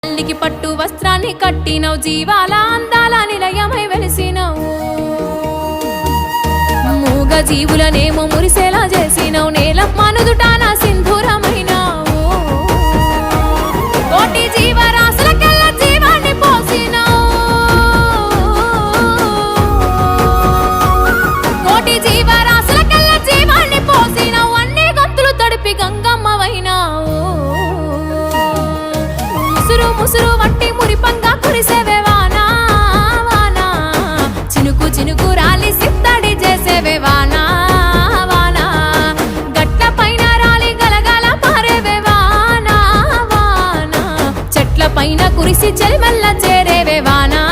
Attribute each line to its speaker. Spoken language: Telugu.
Speaker 1: తల్లికి పట్టు వస్త్రాన్ని కట్టినవు, జీవాల అందాల నిలయమై వెలిసినవు. మూగ జీవులనేమో మురిసేలా చేసినవు, నేలమ్మ నుదుటాన సింధూరమైనావు. కోటి జీవరాశులకెల్ల జీవాన్ని పోసినవు, కోటి జీవరాశులకెల్ల జీవాన్ని పోసినవు. అన్ని గంతులు తడిపి గంగమ్మవైనావు. ముసురు ముసురు వట్టి మురిపంగా కురిసేవే వానా వానా, చినుకు చినుకు రాలి సిత్తడి చేసేవే వానా వానా, గట్ల పైన రాలి గలగల పారేవే వానా వానా, చెట్ల పైన కురిసి చెలిమెల్ల చేరేవే వానా